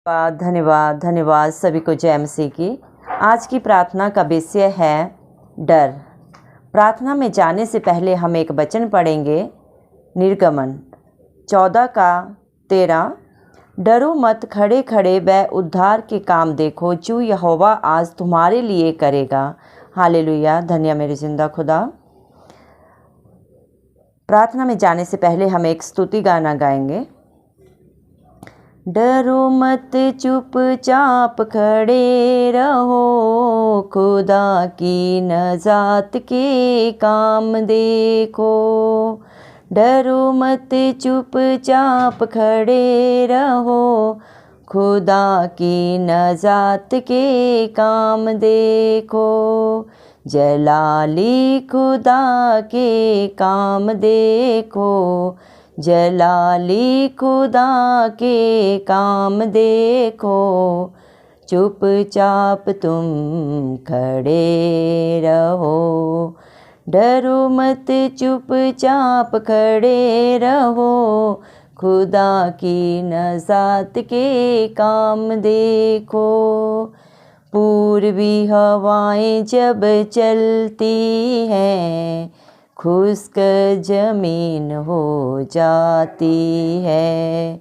धन्यवाद धन्यवाद सभी को जय मसीह की। आज की प्रार्थना का विषय है डर। प्रार्थना में जाने से पहले हम एक वचन पढ़ेंगे, निर्गमन 14:13। डरो मत, खड़े खड़े वह उद्धार के काम देखो जो यहोवा आज तुम्हारे लिए करेगा। हालेलुया, धन्य मेरे जिंदा खुदा। प्रार्थना में जाने से पहले हम एक स्तुति गाना गाएंगे। डरो मत, चुपचाप खड़े रहो, खुदा की नजात के काम देखो। डरो मत, चुपचाप खड़े रहो, खुदा की नजात के काम देखो। जलाली खुदा के काम देखो, जलाली खुदा के काम देखो। चुपचाप तुम खड़े रहो, डरो मत, चुपचाप खड़े रहो, खुदा की नजात के काम देखो। पूर्वी हवाएं जब चलती हैं, खुश्क जमीन हो जाती है।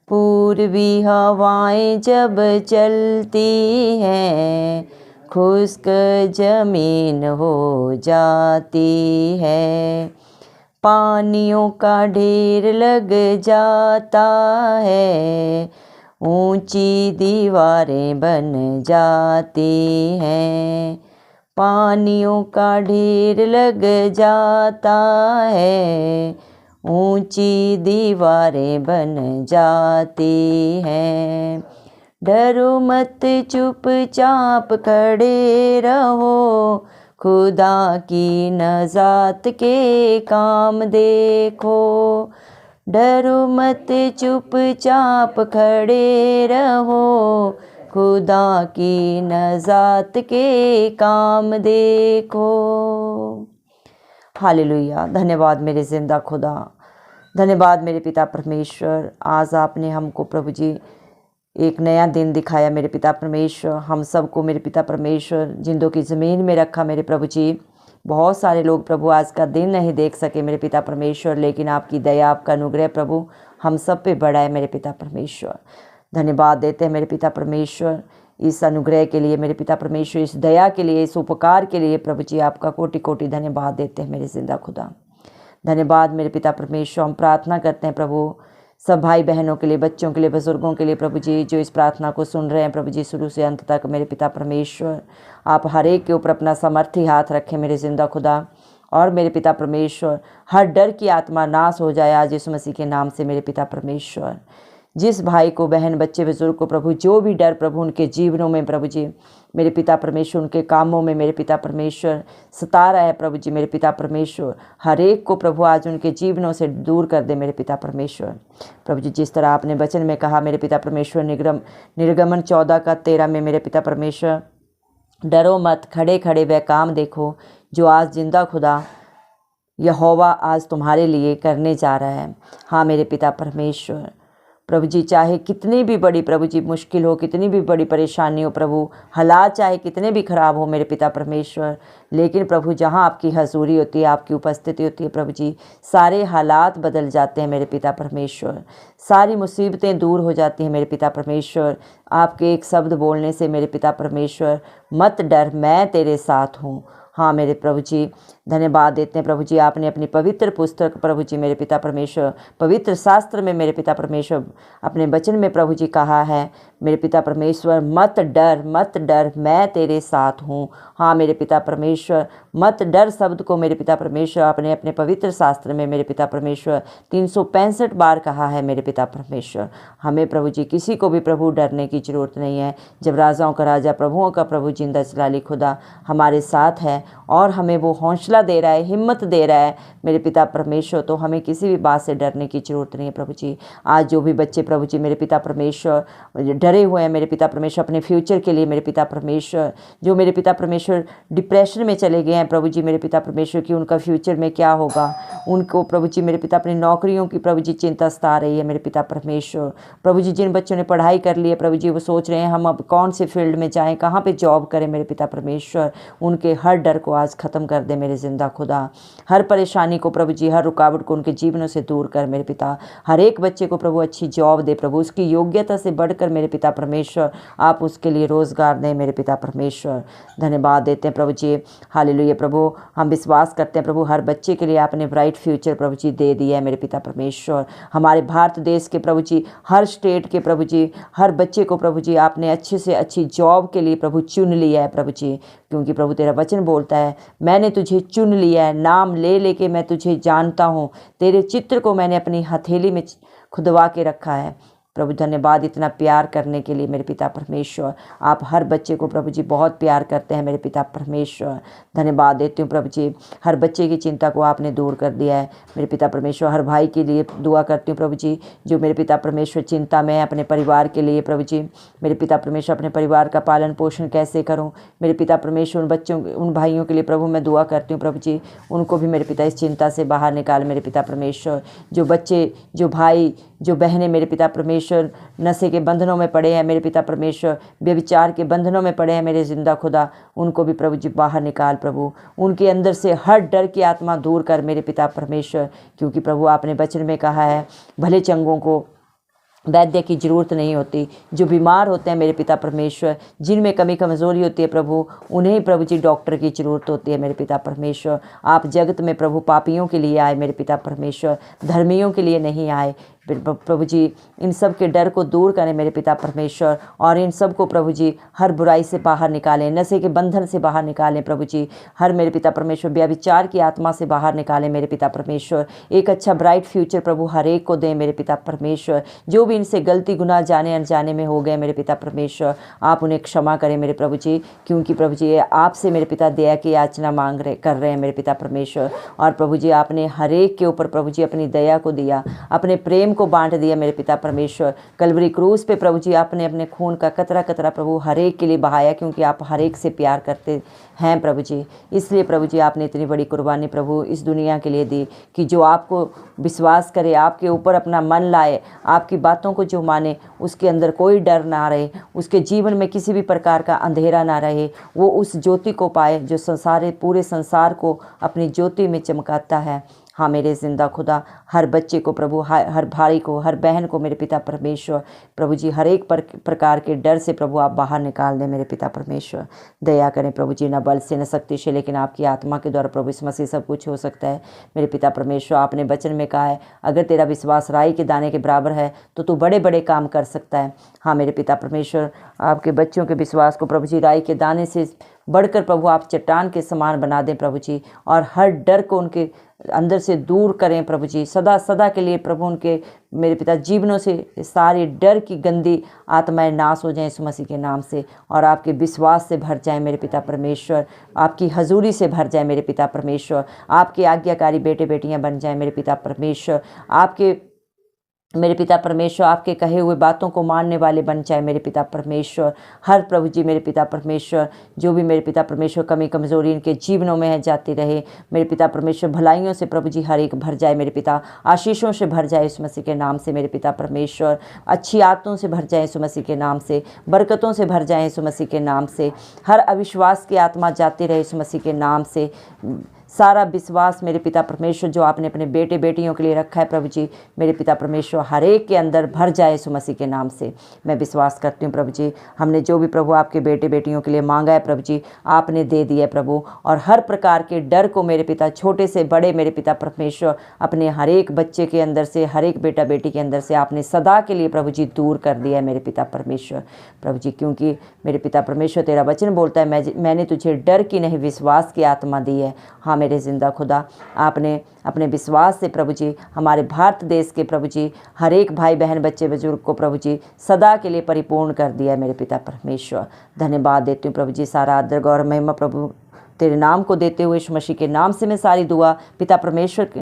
पूर्वी हवाएं जब चलती हैं, खुश्क जमीन हो जाती है। पानियों का ढेर लग जाता है, ऊंची दीवारें बन जाती हैं। पानियों का ढेर लग जाता है, ऊंची दीवारें बन जाती हैं। डरो मत, चुपचाप खड़े रहो, खुदा की नजात के काम देखो। डरो मत, चुपचाप खड़े रहो, खुदा की नजात के काम देखो। हालेलुया, धन्यवाद मेरे जिंदा खुदा, धन्यवाद मेरे पिता परमेश्वर। आज आपने हमको प्रभु जी एक नया दिन दिखाया मेरे पिता परमेश्वर। हम सबको मेरे पिता परमेश्वर जिंदों की ज़मीन में रखा मेरे प्रभु जी। बहुत सारे लोग प्रभु आज का दिन नहीं देख सके मेरे पिता परमेश्वर, लेकिन आपकी दया, आपका अनुग्रह प्रभु हम सब पे बड़ा है मेरे पिता परमेश्वर। धन्यवाद देते हैं मेरे पिता परमेश्वर इस अनुग्रह के लिए, मेरे पिता परमेश्वर इस दया के लिए, इस उपकार के लिए प्रभु जी आपका कोटि कोटि धन्यवाद देते हैं मेरे जिंदा खुदा। धन्यवाद मेरे पिता परमेश्वर। हम प्रार्थना करते हैं प्रभु सब भाई बहनों के लिए, बच्चों के लिए, बुजुर्गों के लिए प्रभु जी, जो इस प्रार्थना को सुन रहे हैं प्रभु जी शुरू से अंत तक। मेरे पिता परमेश्वर आप हर एक के ऊपर अपना समर्थी हाथ रखें मेरे जिंदा खुदा। और मेरे पिता परमेश्वर हर डर की आत्मा नाश हो जाए आज यीशु मसीह के नाम से मेरे पिता परमेश्वर। जिस भाई को, बहन, बच्चे, बुजुर्ग को प्रभु जो भी डर प्रभु उनके जीवनों में प्रभु जी मेरे पिता परमेश्वर, उनके कामों में मेरे पिता परमेश्वर सता रहा है प्रभु जी मेरे पिता परमेश्वर, हर एक को प्रभु आज उनके जीवनों से दूर कर दे मेरे पिता परमेश्वर। प्रभु जी जिस तरह आपने वचन में कहा मेरे पिता परमेश्वर, निर्गमन 14:13 में मेरे पिता परमेश्वर, डरो मत, खड़े खड़े वह काम देखो जो आज जिंदा खुदा यहोवा आज तुम्हारे लिए करने जा रहा है। हाँ मेरे पिता परमेश्वर प्रभु जी, चाहे कितनी भी बड़ी प्रभु जी मुश्किल हो, कितनी भी बड़ी परेशानी हो प्रभु, हालात चाहे कितने भी खराब हो मेरे पिता परमेश्वर, लेकिन प्रभु जहाँ आपकी हजूरी होती है, आपकी उपस्थिति होती है प्रभु जी, सारे हालात बदल जाते हैं मेरे पिता परमेश्वर। सारी मुसीबतें दूर हो जाती हैं मेरे पिता परमेश्वर। आपके एक शब्द बोलने से मेरे पिता परमेश्वर, मत डर, मैं तेरे साथ हूँ। हाँ मेरे प्रभु जी, धन्यवाद देते हैं प्रभु जी। आपने अपनी पवित्र पुस्तक प्रभु जी मेरे पिता परमेश्वर, पवित्र शास्त्र में मेरे पिता परमेश्वर अपने वचन में प्रभु जी कहा है मेरे पिता परमेश्वर, मत डर, मत डर, मैं तेरे साथ हूँ। हाँ मेरे पिता परमेश्वर, मत डर शब्द को मेरे पिता परमेश्वर आपने अपने पवित्र शास्त्र में मेरे पिता परमेश्वर 365 बार कहा है मेरे पिता परमेश्वर। हमें प्रभु जी किसी को भी प्रभु डरने की जरूरत नहीं है। जब राजाओं का राजा, प्रभुओं का प्रभु, जिंदा जलाली खुदा हमारे साथ है और हमें वो हौसला दे रहा है, हिम्मत दे रहा है मेरे पिता परमेश्वर, तो हमें किसी भी बात से डरने की जरूरत नहीं है प्रभु जी। आज जो भी बच्चे प्रभु जी मेरे पिता परमेश्वर डरे हुए हैं मेरे पिता परमेश्वर अपने फ्यूचर के लिए मेरे पिता परमेश्वर, जो मेरे पिता परमेश्वर डिप्रेशन में चले गए हैं प्रभु जी मेरे पिता परमेश्वर कि उनका फ्यूचर में क्या होगा, उनको प्रभु जी मेरे पिता अपनी नौकरियों की प्रभु जी चिंता सता रही है मेरे पिता परमेश्वर। प्रभु जी जिन बच्चों ने पढ़ाई कर ली है प्रभु जी वो सोच रहे हैं हम अब कौन से फील्ड में जाएं, कहाँ पे जॉब करें मेरे पिता परमेश्वर, उनके हर डर को आज ख़त्म कर दे मेरे जिंदा खुदा। हर परेशानी को प्रभु जी, हर रुकावट को उनके जीवनों से दूर कर मेरे पिता। हर एक बच्चे को प्रभु अच्छी जॉब दे प्रभु, उसकी योग्यता से बढ़कर मेरे पिता परमेश्वर आप उसके लिए रोज़गार दें मेरे पिता परमेश्वर। धन्यवाद देते हैं प्रभु जी, हालेलुया प्रभु। हम विश्वास करते हैं प्रभु हर बच्चे के लिए आपने ब्राइट फ्यूचर प्रभु जी दे दिया है मेरे पिता परमेश्वर। हमारे भारत देश के प्रभु जी, हर स्टेट के प्रभु जी, हर बच्चे को प्रभु जी आपने अच्छे से अच्छी जॉब के लिए प्रभु चुन लिया है प्रभु जी, क्योंकि प्रभु तेरा वचन बोलता है मैंने तुझे चुन लिया है, नाम ले लेके मैं तुझे जानता हूँ, तेरे चित्र को मैंने अपनी हथेली में खुदवा के रखा है। प्रभु धन्यवाद इतना प्यार करने के लिए मेरे पिता परमेश्वर। आप हर बच्चे को प्रभु जी बहुत प्यार करते हैं मेरे पिता परमेश्वर। धन्यवाद देती हूँ प्रभु जी, हर बच्चे की चिंता को आपने दूर कर दिया है मेरे पिता परमेश्वर। हर भाई के लिए दुआ करती हूँ प्रभु जी जो मेरे पिता परमेश्वर चिंता में है अपने परिवार के लिए प्रभु जी। मेरे पिता परमेश्वर अपने परिवार का पालन पोषण कैसे करूँ मेरे पिता परमेश्वर। उन बच्चों उन भाइयों के लिए प्रभु मैं दुआ करती हूँ प्रभु जी, उनको भी मेरे पिता इस चिंता से बाहर निकाल मेरे पिता परमेश्वर। जो बच्चे, जो भाई, जो बहनें मेरे पिता परमेश्वर नशे के बंधनों में पड़े हैं मेरे पिता परमेश्वर, व्यभिचार के बंधनों में पड़े हैं मेरे जिंदा खुदा, उनको भी प्रभु जी बाहर निकाल प्रभु। उनके अंदर से हर डर की आत्मा दूर कर मेरे पिता परमेश्वर, क्योंकि प्रभु आपने वचन में कहा है भले चंगों को वैद्य की ज़रूरत नहीं होती, जो बीमार होते हैं मेरे पिता परमेश्वर, जिनमें कमी कमज़ोरी होती है प्रभु, उन्हें प्रभु जी डॉक्टर की ज़रूरत होती है मेरे पिता परमेश्वर। आप जगत में प्रभु पापियों के लिए आए मेरे पिता परमेश्वर, धर्मियों के लिए नहीं आए प्रभु जी। इन सब के डर को दूर करें मेरे पिता परमेश्वर, और इन सब को प्रभु जी हर बुराई से बाहर निकालें, नशे के बंधन से बाहर निकालें प्रभु जी। हर मेरे पिता परमेश्वर व्यभिचार की आत्मा से बाहर निकालें मेरे पिता परमेश्वर। एक अच्छा ब्राइट फ्यूचर प्रभु हर एक को दें मेरे पिता परमेश्वर। जो भी इनसे गलती गुनाह जाने अनजाने में हो गए मेरे पिता परमेश्वर, आप उन्हें क्षमा करें मेरे प्रभु जी, क्योंकि प्रभु जी आपसे मेरे पिता दया की याचना कर रहे हैं मेरे पिता परमेश्वर। और प्रभु जी आपने हर एक के ऊपर प्रभु जी अपनी दया को दिया, अपने प्रेम को बांट दिया मेरे पिता परमेश्वर। कलवरी क्रूस पे प्रभु जी आपने अपने खून का कतरा कतरा प्रभु हर एक के लिए बहाया, क्योंकि आप हर एक से प्यार करते हैं प्रभु जी। इसलिए प्रभु जी आपने इतनी बड़ी कुर्बानी प्रभु इस दुनिया के लिए दी कि जो आपको विश्वास करे, आपके ऊपर अपना मन लाए, आपकी बातों को जो माने, उसके अंदर कोई डर ना रहे, उसके जीवन में किसी भी प्रकार का अंधेरा ना रहे, वो उस ज्योति को पाए जो पूरे संसार को अपनी ज्योति में चमकाता है। हाँ मेरे जिंदा खुदा, हर बच्चे को प्रभु, हर भाई को, हर बहन को मेरे पिता परमेश्वर प्रभु जी हर एक प्रकार के डर से प्रभु आप बाहर निकाल दें मेरे पिता परमेश्वर। दया करें प्रभु जी, न बल से न शक्ति से, लेकिन आपकी आत्मा के द्वारा प्रभु यीशु मसीह सब कुछ हो सकता है मेरे पिता परमेश्वर। आपने वचन में कहा है अगर तेरा विश्वास राई के दाने के बराबर है तो तू बड़े बड़े काम कर सकता है। हाँ मेरे पिता परमेश्वर, आपके बच्चों के विश्वास को प्रभु जी राई के दाने से बढ़कर प्रभु आप चट्टान के समान बना दें प्रभु जी, और हर डर को उनके अंदर से दूर करें प्रभु जी। सदा सदा के लिए प्रभु उनके मेरे पिता जीवनों से सारी डर की गंदी आत्माएं नाश हो जाएं यीशु मसीह के नाम से, और आपके विश्वास से भर जाएं मेरे पिता परमेश्वर, आपकी हजूरी से भर जाएं मेरे पिता परमेश्वर, आपके आज्ञाकारी बेटे बेटियां बन जाएं मेरे पिता परमेश्वर, आपके मेरे पिता परमेश्वर आपके कहे हुए बातों को मानने वाले बन जाए मेरे पिता परमेश्वर। हर प्रभु जी मेरे पिता परमेश्वर जो भी मेरे पिता परमेश्वर कमी कमज़ोरी इनके जीवनों में है जाती रहे मेरे पिता परमेश्वर। भलाइयों से प्रभु जी हर एक भर जाए मेरे पिता, आशीषों से भर जाए यीशु मसीह के नाम से मेरे पिता परमेश्वर। अच्छी आदतों से भर जाए यीशु मसीह के नाम से, बरकतों से भर जाए यीशु मसीह के नाम से। हर अविश्वास की आत्मा जाती रहे यीशु मसीह के नाम से। सारा विश्वास मेरे पिता परमेश्वर जो आपने अपने बेटे बेटियों के लिए रखा है प्रभु जी, मेरे पिता परमेश्वर हर एक के अंदर भर जाए यीशु मसीह के नाम से। मैं विश्वास करती हूँ प्रभु जी, हमने जो भी प्रभु आपके बेटे बेटियों के लिए मांगा है प्रभु जी आपने दे दिया है प्रभु। और हर प्रकार के डर को मेरे पिता छोटे से बड़े मेरे पिता परमेश्वर अपने हर एक बच्चे के अंदर से, हर एक बेटा बेटी के अंदर से आपने सदा के लिए प्रभु जी दूर कर दिया है मेरे पिता परमेश्वर प्रभु जी। क्योंकि मेरे पिता परमेश्वर तेरा वचन बोलता है मैंने तुझे डर की नहीं विश्वास की आत्मा दी है। हाँ मेरे जिंदा खुदा, आपने अपने विश्वास से प्रभु जी हमारे भारत देश के प्रभु जी हर एक भाई बहन बच्चे बुजुर्ग को प्रभु जी सदा के लिए परिपूर्ण कर दिया है मेरे पिता परमेश्वर। धन्यवाद देती हूँ प्रभु जी, सारा आदर गौर महिमा प्रभु तेरे नाम को देते हुए यीशु मसीह के नाम से मैं सारी दुआ पिता परमेश्वर